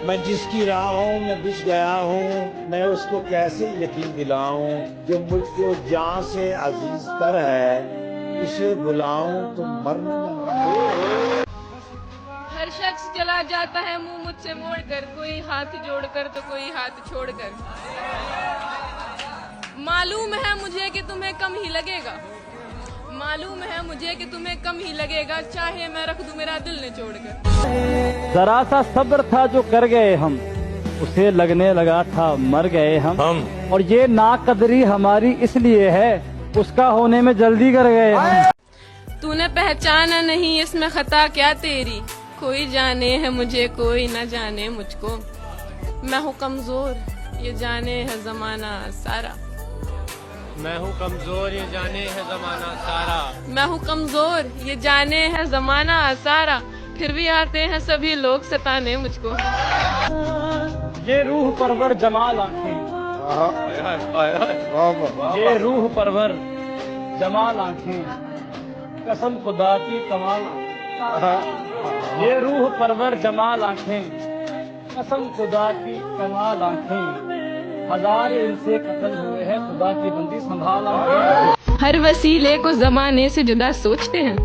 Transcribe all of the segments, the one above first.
मैं जिसकी राहों में बिछ गया हूँ, मैं उसको कैसे यकीन दिलाऊं, जो मुझको जान से अजीज तर है, इसे बुलाऊं तो मरना ना। हर शख्स चला जाता है मुंह मुझसे मोड़कर, कोई हाथ जोड़कर तो कोई हाथ छोड़कर। मालूम है मुझे कि तुम्हें कम ही लगेगा, मालूम है मुझे कि तुम्हें कम ही लगेगा, चाहे मैं रख दूं मेरा दिल निचोड़कर। जरा सा सब्र था जो कर गए हम, उसे लगने लगा था मर गए हम। और ये नाकदरी हमारी इसलिए है, उसका होने में जल्दी कर गए हम। तूने पहचाना नहीं इसमें खता क्या तेरी, कोई जाने है मुझे कोई न जाने मुझको। मैं हूँ कमजोर ये जाने है जमाना सारा, मैं हूँ कमजोर ये जाने है जमाना सारा। मैं हूँ कमजोर ये जाने है जमाना सारा, फिर भी आते हैं सभी लोग सताने मुझको। ये रूह परवर जमाल आंखें, ये रूह परवर जमाल आंखें, कसम खुदा की कमाल आंखें। ये रूह परवर जमाल आंखें, कसम खुदा की कमाल आंखें। हजार इनसे कत्ल हुए हैं, खुदा की बंदी संभाल आंखें। हर वसीले को जमाने से जुदा सोचते हैं,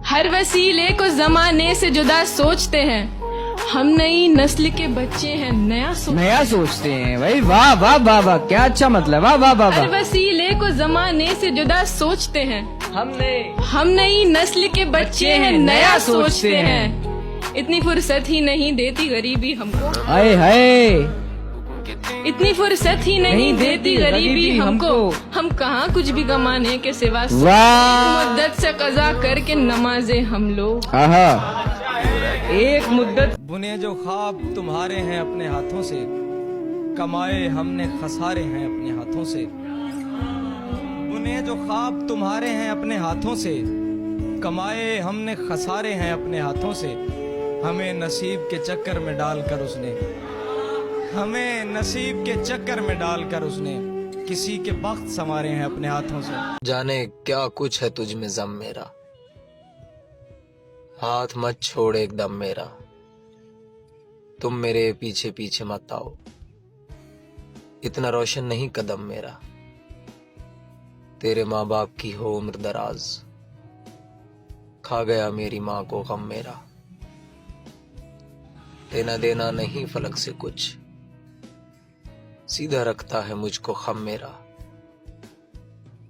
हर वसीले को जमाने से जुदा सोचते हैं। हम नई नस्ल के बच्चे हैं नया सोचते हैं भाई। वाह वाह वाह वाह, क्या अच्छा मतलब, वाह वाह वाह। हर वसीले को जमाने से जुदा सोचते हैं, हम नई नस्ल के बच्चे हैं नया सोचते हैं। इतनी फुर्सत ही नहीं देती गरीबी हमको, हाय हाय, इतनी फुर्सत ही नहीं देती गरीबी हमको। हम कहाँ कुछ भी कमाने के सिवा मुद्दत से कज़ा करके नमाजे हम लोग। एक मुद्दत बुने जो ख्वाब तुम्हारे हैं अपने हाथों से, कमाए हमने खसारे हैं अपने हाथों से। बुने जो ख्वाब तुम्हारे हैं अपने हाथों से, कमाए हमने खसारे हैं अपने हाथों से। हमें नसीब के चक्कर में डालकर उसने, हमें नसीब के चक्कर में डालकर उसने किसी के बख्त संवारे हैं अपने हाथों से। जाने क्या कुछ है तुझ में ज़म मेरा, हाथ मत छोड़ एकदम मेरा। तुम मेरे पीछे पीछे मत आओ, इतना रोशन नहीं कदम मेरा। तेरे माँ बाप की हो उम्र दराज, खा गया मेरी माँ को गम मेरा। लेना देना नहीं फलक से कुछ, सीधा रखता है मुझको खम मेरा।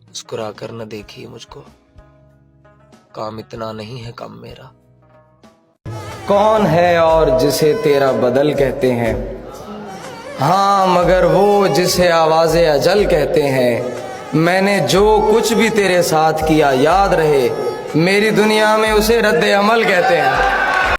मुस्कुरा कर न देखिए मुझको, काम इतना नहीं है कम मेरा। कौन है और जिसे तेरा बदल कहते हैं, हाँ मगर वो जिसे आवाज़े अजल कहते हैं। मैंने जो कुछ भी तेरे साथ किया याद रहे, मेरी दुनिया में उसे रद्द अमल कहते हैं।